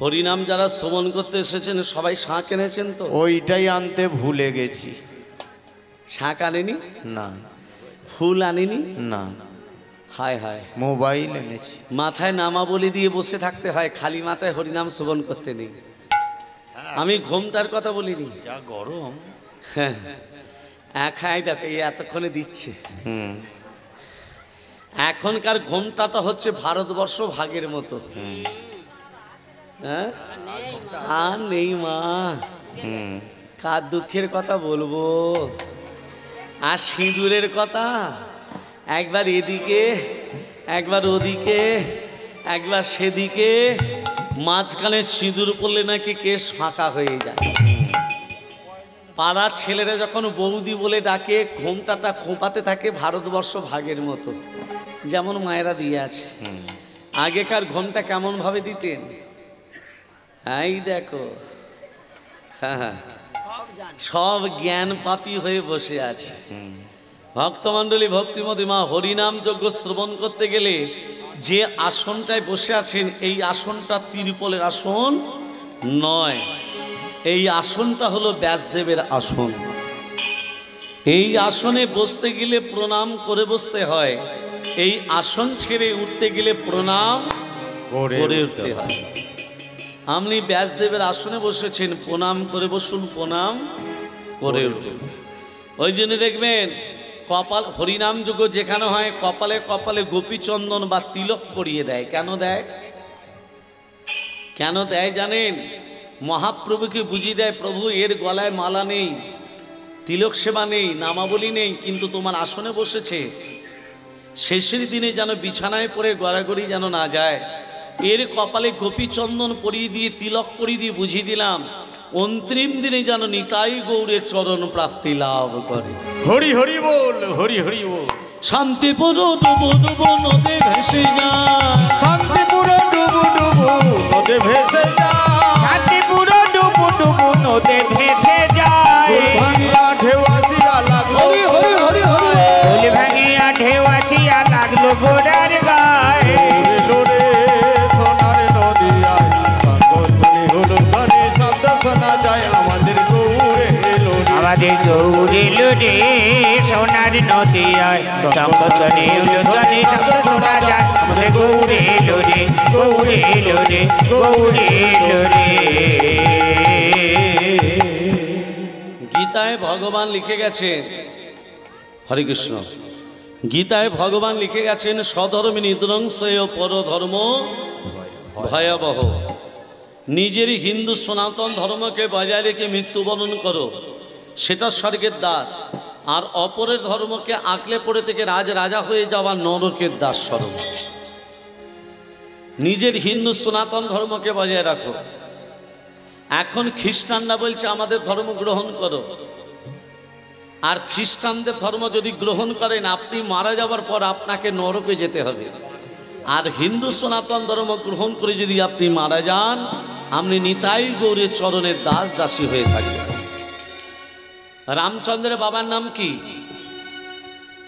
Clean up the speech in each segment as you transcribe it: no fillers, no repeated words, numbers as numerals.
হরিনাম যারা শ্রবণ করতে এসেছেন সবাই শাঁখ এনেছেন তো? ওইটাই আনতে ভুলে গেছি। শাঁখ আনেনি? না। ফুল আনেনি? না। হায় হায়, মোবাইল এনেছি। মাথায় নামাবলি দিয়ে বসে থাকতে হয়, খালি মাথায় হরিনাম শ্রবণ করতে নেই। আমি ঘোমটার কথা বলিনি। যা গরম। হ্যাঁ, একাই দেখো এই এতক্ষণে দিচ্ছে। এখনকার ঘোমটাটা হচ্ছে ভারতবর্ষ ভাগের মতো। হ্যাঁ, আর নেই মা। কার দুঃখের কথা বলবো, আর সিঁদুরের কথা, একবার এদিকে একবার ওদিকে একবার সেদিকে, মাঝখানে সিঁদুর পড়লে নাকি কেশ ফাঁকা হয়ে যায়। পাড়ার ছেলেরা যখন বৌদি বলে ডাকে ঘোমটাটা খোঁপাতে থাকে ভারতবর্ষ ভাগের মতো, যেমন মায়েরা দিয়ে আছে। আগেকার ঘোমটা কেমন ভাবে দিতেন, এই দেখো। হ্যাঁ, সব জ্ঞান পাপী হয়ে বসে আছে। ভক্তমণ্ডলী, ভক্তিমতী মা, হরিনাম যজ্ঞ শ্রবণ করতে গেলে যে আসনটায় বসে আছেন এই আসনটা তিরুপলের আসন নয়, এই আসনটা হলো ব্যাসদেবের আসন। এই আসনে বসতে গেলে প্রণাম করে বসতে হয়, এই আসন ছেড়ে উঠতে গেলে প্রণাম করে উঠতে হয়। আপনি ব্যাসদেবের আসনে বসেছেন, প্রণাম করে বসুন, প্রণাম করে উঠুন। ওই জন্য দেখবেন কপাল হরিনাম যজ্ঞ যেখানে হয় কপালে কপালে গোপীচন্দন বা তিলক পরিয়ে দেয়। কেন দেয়? কেন দেয় জানেন? মহাপ্রভুকে বুঝিয়ে দেয়, প্রভু এর গলায় মালা নেই, তিলক সেবা নেই, নামাবলী নেই, কিন্তু তোমার আসনে বসেছে, শেষের দিনে যেন বিছানায় পড়ে গড়াগড়ি যেন না যায়। এর কপালে গোপীচন্দন পরিয়ে দিয়ে তিলক পরিয়ে দিয়ে বুঝিয়ে দিলাম, অন্তিম দিনে যেন নিতাই গৌরের চরণ প্রাপ্তি লাভ করে। হরি হরি বল, হরি হরি বল। শান্তিপুর ডুবু ডুবু নদে ভেসে যায়, শান্তিপুর ডুবু ডুবু নদে ভেসে যায়, শান্তিপুর ডুবু ডুবু নদে ভেসে যায়। ভাঙিয়া ঢেউ আসিয়া লাগলো, হরি হরি হরি হরি, ফুল ভাঙিয়া ঢেউ আসিয়া লাগলো গোড়ার গায়ে। লোরে সোনার নদিয়ায় সাগরতলি হলো ধনে শব্দ শোনা যায় আমাদের গৌরে লোরে। আমাদের গৌরে লোরে সোনার নদিয়ায় শঙ্খধ্বনি উলুধ্বনি শব্দ শোনা যায়। আমাদের গৌরে লোরে, গৌরে লোরে, গৌরে লোরে। গীতায় ভগবান লিখে গেছেন, হরে কৃষ্ণ, গীতায় ভগবান লিখে গেছেন, স্বধর্মে নিদ্রংশয় পরধর্ম ভয়াবহ। নিজের হিন্দু সনাতন ধর্মকে বজায় রেখে মৃত্যুবরণ করো, সেটা স্বর্গের দাস, আর অপরের ধর্মকে আঁকলে পড়ে থেকে রাজা হয়ে যাওয়া নরকের দাস স্বরূপ। নিজের হিন্দু সনাতন ধর্মকে বজায় রাখো। এখন খ্রিস্টানরা বলছে আমাদের ধর্ম গ্রহণ করো, আর খ্রিস্টানদের ধর্ম যদি গ্রহণ করেন আপনি মারা যাওয়ার পর আপনাকে নরকে যেতে হবে, আর হিন্দু সনাতন ধর্ম গ্রহণ করে যদি আপনি মারা যান আপনি নিতাই গৌরের চরণের দাস দাসী হয়ে থাকবেন। রামচন্দ্রের বাবার নাম কি?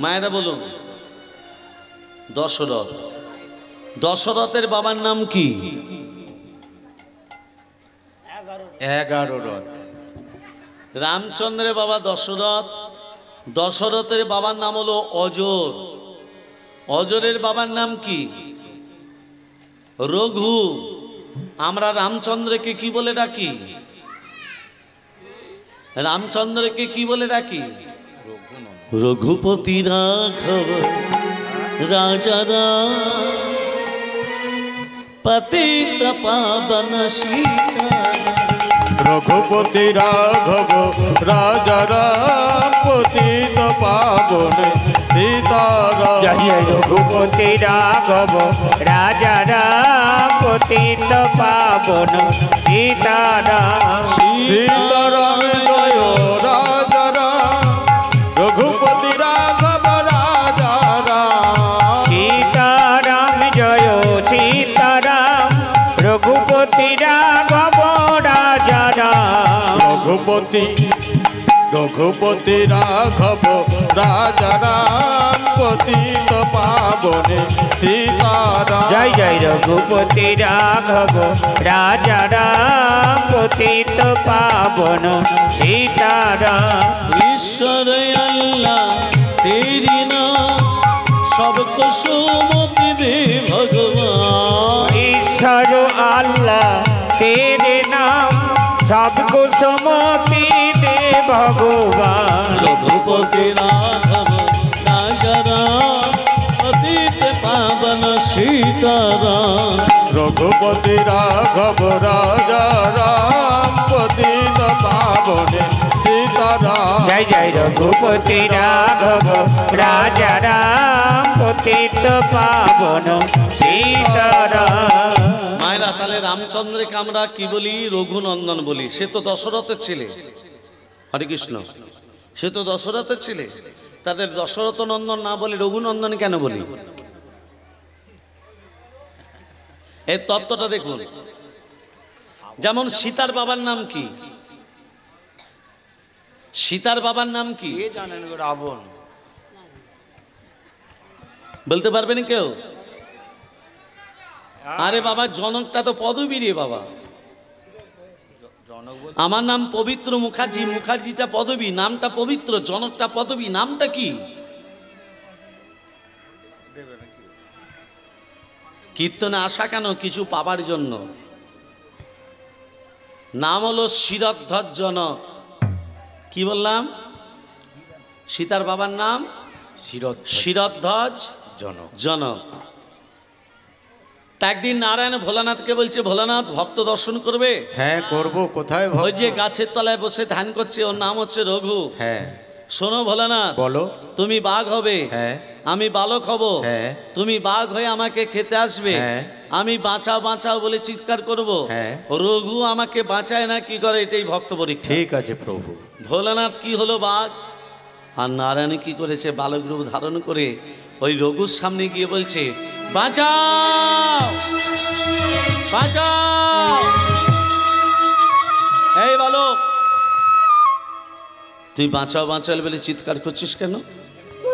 মায়েরা বলুন। দশরথ। দশরথের বাবার নাম কি? 11 রথ। রামচন্দ্রের বাবা দশরথ, দশরথের বাবার নাম হলো অজর, অজরের বাবার নাম কি? রঘু। আমরা রামচন্দ্রকে কি বলে ডাকি? রামচন্দ্রকে কি বলে ডাকি? রঘুপতি রাঘব রাজা রাম পতিত পাবন সীতারাম। রঘুপতি রাঘব রাজা রাম পতিত পাবন সীতারাম। জয় রঘুপতি রাঘব রাজা রাম পতিত পাবন সীতারাম। সীতারাম জয় রাজা রাম রঘুপতি রাঘব রাজা রাম। সীতারাম জয় সীতারাম রঘুপতি রাঘব রাজা রাম। রঘুপতি রঘুপতি রাঘব রাজারাম পতিত পাবনে সীতারাম। জয় জয় রঘুপতি রাঘব রাজা রাম পতিত পাবন সীতারাম। ईश्वर अल्लाह तेरी नाम सबको सुमति दे भगवान। ईश्वर अल्लाह तेरे नाम सबको सुमति दे भगवान। रघुपति राघव राजा राम पतित पावन सीताराम। रघुपति राघव राजा राम पतित पावने सीताराम। जय जय रघुपति राघव राजा राम पतित पावन सीताराम। মায়েরা তাহলে রামচন্দ্রকে আমরা কি বলি? রঘুনন্দন বলি। সে তো দশরথের ছেলে। হরে কৃষ্ণ। সে তো দশরথের ছেলে। তাদের দশরথ নন্দন না বলে রঘুনন্দন কেন বলি? এই তত্ত্বটা দেখুন। যেমন সীতার বাবার নাম কি? সীতার বাবার নাম কি জানেন? রাবণ। বলতে পারবেন কেউ? আরে বাবা, জনকটা তো পদবী রে বাবা। আমার নাম পবিত্র মুখার্জি, মুখার্জিটা পদবী, নামটা পবিত্র। জনকটা পদবী, নামটা কি? কীর্তনে আসা কেন? কিছু পাবার জন্য। নাম হলো শিরধ্বজ জনক। কি বললাম? সীতার বাবার নাম শিরধ্বজ জনক। জনক। তা একদিন নারায়ণ ভোলানাথকে বলছে, ভোলানাথ ভক্ত দর্শন করবে? হ্যাঁ করব। কোথায় ভক্ত? ওই যে গাছের তলায় বসে ধ্যান করছে, ওর নাম হচ্ছে রঘু। হ্যাঁ শোনো ভোলানাথ, বলো। তুমি বাঘ হবে, হ্যাঁ আমি বালক হব। হ্যাঁ তুমি বাঘ হয়ে আমাকে খেতে আসবে। হ্যাঁ। আমি বাঁচাও বাঁচাও বলে চিৎকার করব। হ্যাঁ। রঘু আমাকে বাঁচায় না কি করে? এটাই ভক্ত পরীক্ষা। ঠিক আছে প্রভু। ভোলানাথ কি হলো? বাঘ। আর নারায়ণ কি করেছে? বালক রূপ ধারণ করে ওই রঘুর সামনে গিয়ে বলছে, বাঁচাও বাঁচাও। এই বালক, তুই বাঁচাও বাঁচাল বলে চিৎকার করছিস কেন?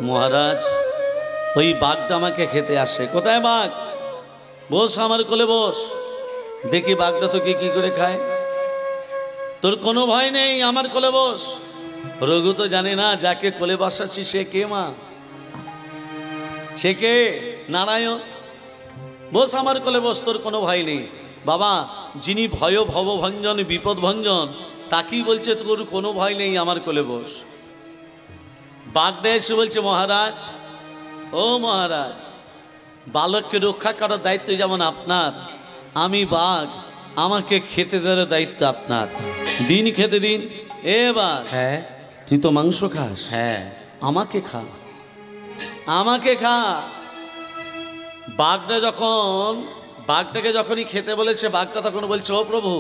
মহারাজ, ওই বাঘটা আমাকে খেতে আসে। কোথায় বাঘ? বস আমার কোলে বস, দেখি বাঘটা তোকে কি করে খায়। তোর কোনো ভয় নেই, আমার কোলে বস। রঘু তো জানে না যাকে কোলে বসাচ্ছি সে কে মা, সে কে? নারায়ণ। বস আমার কোলে বস, তোর কোনো ভয় নেই। বাবা, যিনি ভয় ভবভঞ্জন বিপদ ভঞ্জন, তাকেই বলছে তোর কোনো ভয় নেই, আমার কোলে বস। বাঘটা এসে বলছে, মহারাজ, ও মহারাজ, বালককে রক্ষা করার দায়িত্ব যেমন আপনার, আমি বাঘ, আমাকে খেতে দেওয়ার দায়িত্ব আপনার। দিন খেতে দিন। এবার হ্যাঁ তুই তো মাংস খাস, হ্যাঁ আমাকে খা, আমাকে খা। বাঘটা যখন বাঘটাকে যখনই খেতে বলেছে, বাঘটা তখন বলছে, ও প্রভু,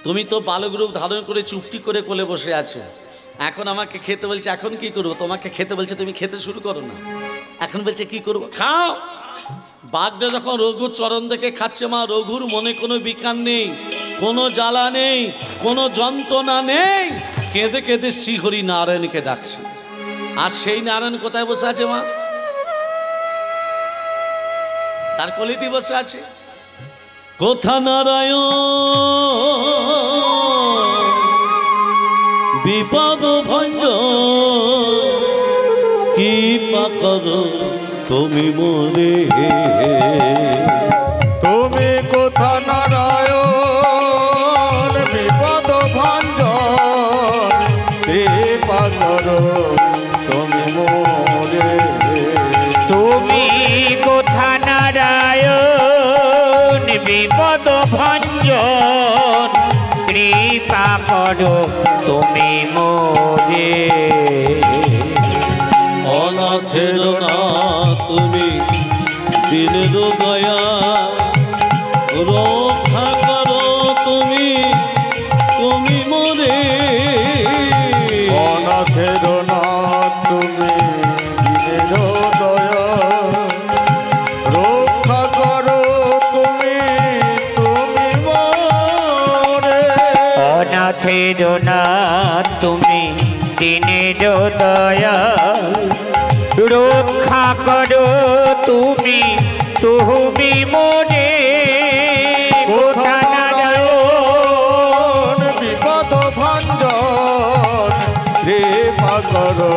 তুমি তো বালক রূপ ধারণ করে চুপটি করে কোলে বসে আছো, এখন আমাকে খেতে বলছে, এখন কি করবো? তোমাকে খেতে বলছে, তুমি খেতে শুরু করো না। এখন বলছে কি করবো? খাও। বাঘটা যখন রঘুর চরণ থেকে খাচ্ছে, মা, রঘুর মনে কোনো বিকার নেই, কোনো জ্বালা নেই, কোনো যন্ত্রণা নেই। কেঁদে কেঁদে শ্রীহরি নারায়ণকে ডাকছে। আর সেই নারায়ণ কোথায় বসে আছে মা? তার কলিতে বসে আছে। কোথা নারায়ণ বিপদ ভঞ্জন, কৃপা করো তুমি মোরে। তুমি কোথা নারায়ণ বিপদ ভঞ্জন, কৃপা করো তুমি মোরে। তুমি কোথা নারায়ণ বিপদ ভঞ্জন, কৃপা করো তুমি মোরে। অনাথের না তুমি দিনের দয়া, রক্ষা করো তুমি তুমি মোরে। অনাথের না তুমি দিনের দয়া, রক্ষা করো তুমি তুমি মোরে। অনাথের না তুমি দিনের দয়া, রক্ষা করো তুমি তুমি মোরে কোথা নারায়ণ বিপদ ভঞ্জন কৃপা করো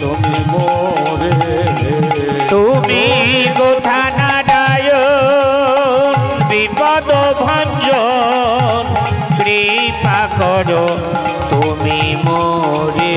তুমি মোরে তুমি কোথা নারায়ণ বিপদ ভঞ্জন কৃপা করো তুমি মোরে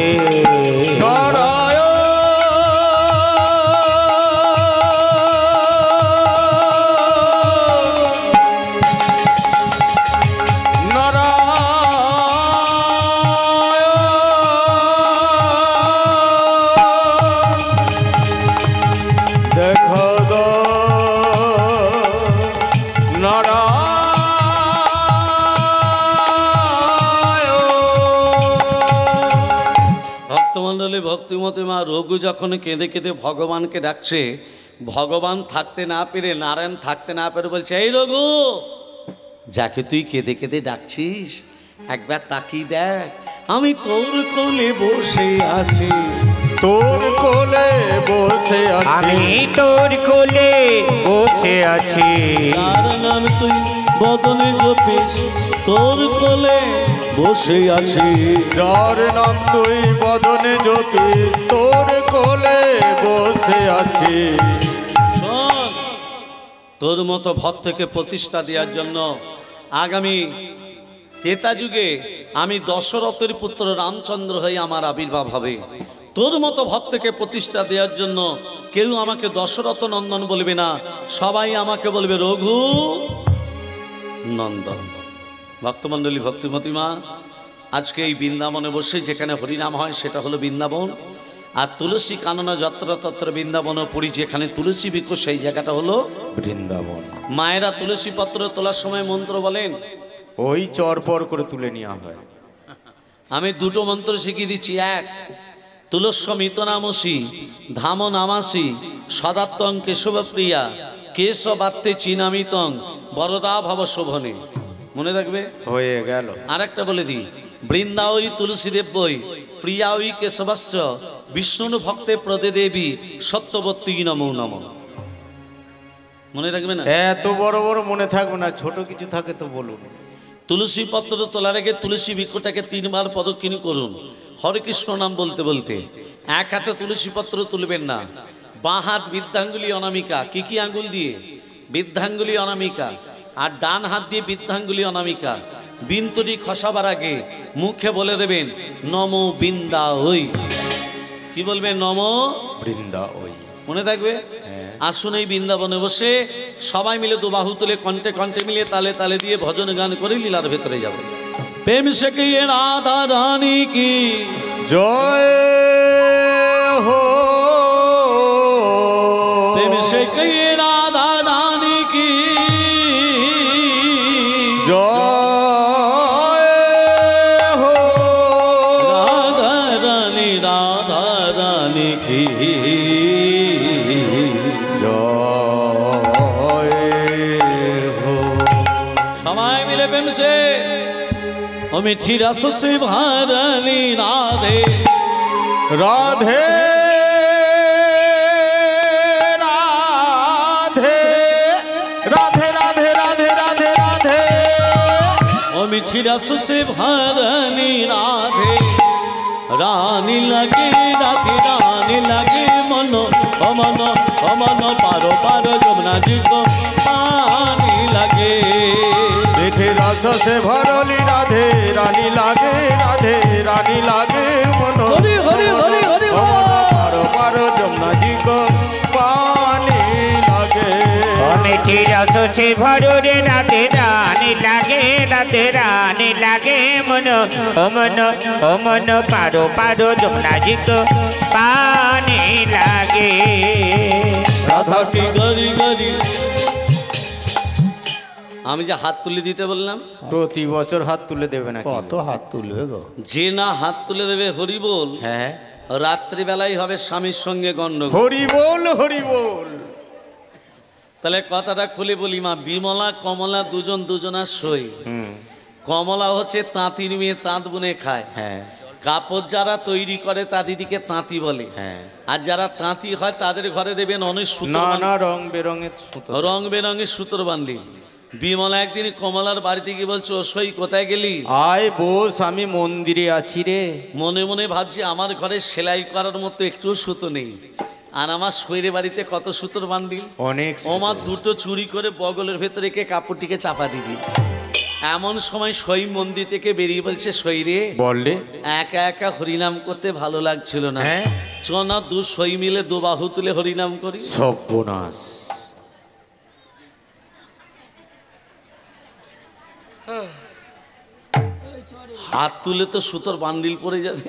ভক্তিমতী মা রঘু যখন কেঁদে কেঁদে ভগবানকে ডাকছে, ভগবান থাকতে না পেরে, নারায়ণ থাকতে না পেরে বলছে, এই রঘু, যাকে তুই কেঁদে কেঁদে ডাকছিস একবার তাকিয়ে দেখ, আমি তোর কোলে বসে আছি, তোর কোলে বসে আছি, আমি তোর কোলে বসে আছি, তার নাম তুই বদনে জপিস, তোর কোলে বসে আছি, যার নাম তুই বদনে জপিস, তোর কোলে বসে আছি। শোন, তোর মতো ভক্তকে প্রতিষ্ঠা দেওয়ার জন্য আগামী ত্রেতা যুগে আমি দশরথের পুত্র রামচন্দ্র হয়ে আমার আবির্ভাব হবে। তোর মতো ভক্তকে প্রতিষ্ঠা দেওয়ার জন্য কেউ আমাকে দশরথ নন্দন বলবে না, সবাই আমাকে বলবে রঘু নন্দন। ভক্তমণ্ডলী, ভক্তিমতী মা আজকে এই বৃন্দাবনে বসে যেখানে হরিনাম হয় সেটা হলো বৃন্দাবন, আর তুলসী কাননা যত্র তত্র বৃন্দাবন পুরী, যেখানে তুলসী বৃক্ষ সেই জায়গাটা হলো বৃন্দাবন। মায়েরা তুলসী পত্র তোলার সময় মন্ত্র বলেন, ওই চরপর করে তুলে নেওয়া হয়। আমি দুটো মন্ত্র শিখিয়ে দিচ্ছি। এক, তুলস্য নামসি ধাম নামাসি সদাত্তং কেশবপ্রিয়া কেশবাত্তে চিনামিতং বরদা ভব শোভনে। মনে রাখবে? হয়ে গেল। আর একটা বলে দিই, বৃন্দাওই তুলসী দেব্যই প্রিয়াওই কেশবস্য বিষ্ণু ভক্তে প্রদে দেবী সত্যবতী নমো নমঃ। মনে রাখবে না? এত বড় বড় মনে থাকবে না, ছোট কিছু থাকে তো বলুন। তুলসী পত্র তোলার আগে তুলসী বৃক্ষটাকে 3 বার প্রদক্ষিণ করুন হরে কৃষ্ণ নাম বলতে বলতে। এক হাতে তুলসী পত্র তুলবেন না, বাঁ হাত বৃদ্ধাঙ্গুলি অনামিকা, কি আঙ্গুল দিয়ে? বৃদ্ধাঙ্গুলি অনামিকা, আর ডান হাত দিয়ে বৃদ্ধাঙ্গুলি অনামিকা। বিন্দুটি খসাবার আগে মুখে বলে দেবেন নমো বৃন্দা ওই। কি বলবেন? নমো বৃন্দা ওই। মনে থাকবে? আসুন এই বৃন্দাবনে বসে সবাই মিলে দুবাহু তুলে কণ্ঠে কণ্ঠে মিলে তালে তালে দিয়ে ভজন গান করে লীলার ভেতরে যাবে। প্রেম সে কি রাধা রানী কি জয় হো, প্রেম সে কি রাধা রানী কি জয় হো, রাধা রানী কি से ओ मिठी रस से भरली राधे राधे राधे राधे राधे राधे राधे राधे ओ मिठी रस से भरली राधे रानी लगे राधे रानी लगे मनो अमन अमन पारो पारो जमुना जी को पानी लगे मिठी रस से भरली राधे रानी लागे राधे रानी लागे मनो हरि हरि हरि हरि पारो पारो जमुना जी को पानी लागे मिठी रस से भरो रे राधे रानी लागे राधे रानी लागे मनो मनो मनो पारो पारो जमुना जी को पानी लागे राधा की गरी गरी আমি যে হাত তুলে দিতে বললাম, প্রতি বছর হাত তুলে দেবে না? কত হাত তুলবে গো? যে না হাত তুলে দেবে হরি বল, হ্যাঁ রাত্রি বেলায় হবে স্বামীর সঙ্গে গন্ডগোল। হরি বল হরি বল। তাহলে কথাটা খুলে বলি মা, বিমলা কমলা দুজন দুজনার সই। কমলা হচ্ছে তাঁতির মেয়ে, তাঁত বুনে খায়। হ্যাঁ কাপড় যারা তৈরি করে তাদেরকে তাঁতি বলে। হ্যাঁ। আর যারা তাঁতি হয় তাদের ঘরে দেবেন অনেক সুতো, নানা রং বেরঙের সুতো, রং বেরঙের সুতোর বান্ডিল। বিমলা একদিন কমলার বাড়িতে গিয়ে বলছে, ও সই কোথায় গেলি? আয় বস, আমি মন্দিরে আছি রে। মনে মনে ভাবছি আমার ঘরে সেলাই করার মতো একটু সুতো নেই, আর আমার শরীরে বাড়িতে কত সুতোর বান্ডিল। অনেক ওমার দুটো চুরি করে বগলের ভেতরে রেখে কাপড়টিকে চাপা দিয়ে দিয়েছে। এমন সময় সই মন্দির থেকে বেরিয়ে বলছে, সই রে বললে একা একা হরিনাম করতে ভালো লাগছিল না, হ্যাঁ চ না দু সই মিলে দু বাহু তুলে হরিনাম করি। সর্বনাশ। হাত তুলে তো সুতোর বান্ডিল পড়ে যাবে।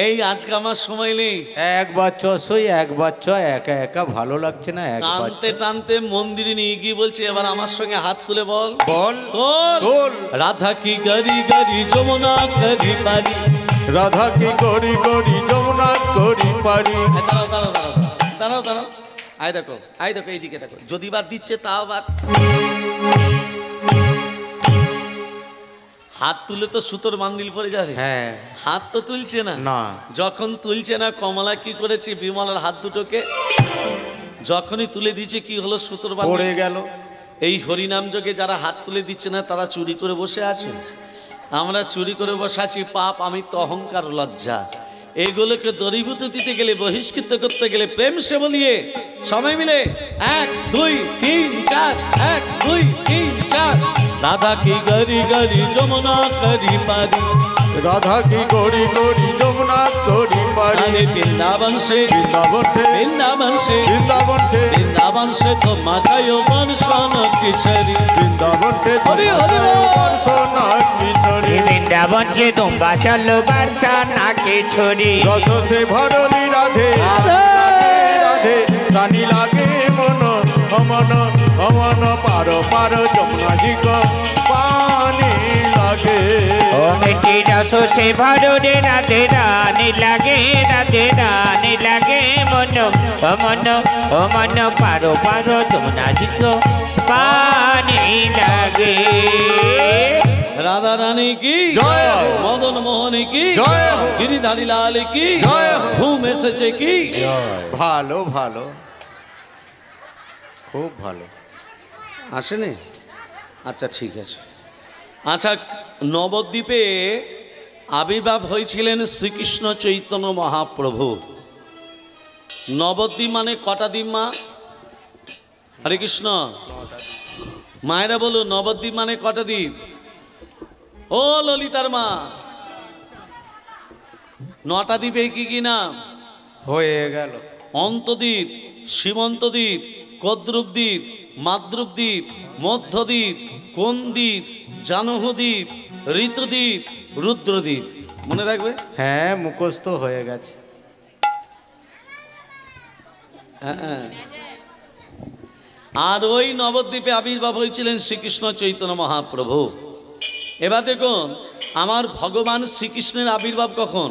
এই আজকে আমার সময় নেই, একবার চ সই, একবার চ, একা একা ভালো লাগছে না, একবার টানতে টানতে মন্দিরে নিয়ে গিয়ে বলছে, এবার আমার সঙ্গে হাত তুলে বল, বল তোল তোল। রাধা কি গাড়ি গাড়ি যমুনা গাড়ি পারি। রাধা কি করি করি যমুনা করি পারি। দাঁড়াও দাঁড়াও দাঁড়াও দাঁড়াও দাঁড়াও, আয় দেখো, আয় দেখো, এইদিকে দেখো, যদি বাদ দিচ্ছে তাও বাদ। হাত তুলে তো সুতোর বান্ডিল পড়ে যাবে। হ্যাঁ হাত তো তুলছে না। না। যখন তুলছে না, কমলা কি করেছে, বিমলার হাত দুটোকে যখনই তুলে দিয়েছে, কি হলো, সুতোর পড়ে বান্ডিল গেল। এই হরিনাম যোগে যারা হাত তুলে দিচ্ছে না তারা চুরি করে বসে আছে। আমরা চুরি করে বসে আছি, পাপ, আমি তো অহংকার, লজ্জা, এগুলোকে দূরীভূত দিতে গেলে, বহিষ্কৃত করতে গেলে প্রেম সে বলিয়ে সবাই মিলে 1 2 3 4, 1 2 3 4। রাধা কি গাড়ি গাড়ি যমুনা করি পারি। রাধা কি করি করি যমুনা করি পারি। আরে বৃন্দাবন সে, বৃন্দাবন সে, বৃন্দাবন সে, বৃন্দাবন সে, বৃন্দাবন সে তো মাথায় বর্ষণ কিশোরী। বৃন্দাবন সে হরি হরি সোনা কিশোরী। বৃন্দাবন যে তোমরা চলো বারসা নাকে ছড়ি। রস সে ভরলি রাধে রাধে। রাধে রানী লাগে মন অমন অমন পার পার যমুনা জি কো পানি লাগে। ও মিটি রস সে ভরলে রাধে রানী লাগে, রাধে রানী লাগে মন অমন অমন পারো পারো যমুনা জিতো পানি লাগে। রাধা রানী কি জয় হো। মদন মোহন কি জয় হো। গিরিধারী লাল কি জয় হো। ঘুম এসেছে কি। ভালো ভালো, খুব ভালো। আসেনি? আচ্ছা ঠিক আছে। আচ্ছা, নবদ্বীপে আবির্ভাব হয়েছিলেন শ্রীকৃষ্ণ চৈতন্য মহাপ্রভু। নবদ্বীপ মানে কটা দ্বীপ মা? হরে কৃষ্ণ। মায়েরা বলো, নবদ্বীপ মানে কটা দ্বীপ? ও ললিতার মা, 9টা দ্বীপে কি কি নাম? হয়ে গেল। অন্তদ্বীপ, সীমন্তদ্বীপ, কদ্রুপদ্বীপ, মাদ্রুপদ্বীপ, মধ্যদ্বীপ, কোনদ্বীপ, জানহদ্বীপ, ঋতুদ্বীপ, রুদ্রদ্বীপ। মনে রাখবে। হ্যাঁ মুখস্থ হয়ে গেছে। হ্যাঁ। আর ওই নবদ্বীপে আবির্ভাব হয়েছিলেন শ্রীকৃষ্ণ চৈতন্য মহাপ্রভু। এবার দেখুন, আমার ভগবান শ্রীকৃষ্ণের আবির্ভাব কখন,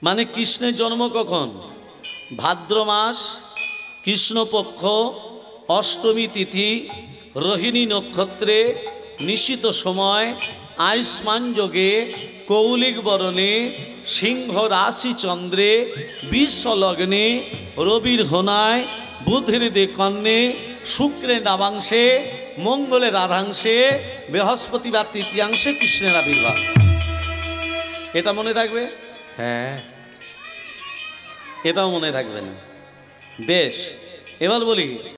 মানে কৃষ্ণের জন্ম কখন? ভাদ্র মাস, কৃষ্ণপক্ষ, অষ্টমী তিথি, রোহিণী নক্ষত্রে, নিশিত সময়, আয়ুষ্মান যোগে, কৌলিক বরণে, সিংহ রাশি চন্দ্রে, বিশ্ব লগ্নে, রবির হোনায়, বুধের কন্যে, শুক্রের নাবাংশে, মঙ্গলের রাধাংশে, বৃহস্পতিবার তৃতীয়াংশে কৃষ্ণের আবির্ভাব। এটা মনে থাকবে? হ্যাঁ এটাও মনে থাকবে না। বেশ, এবার বলি,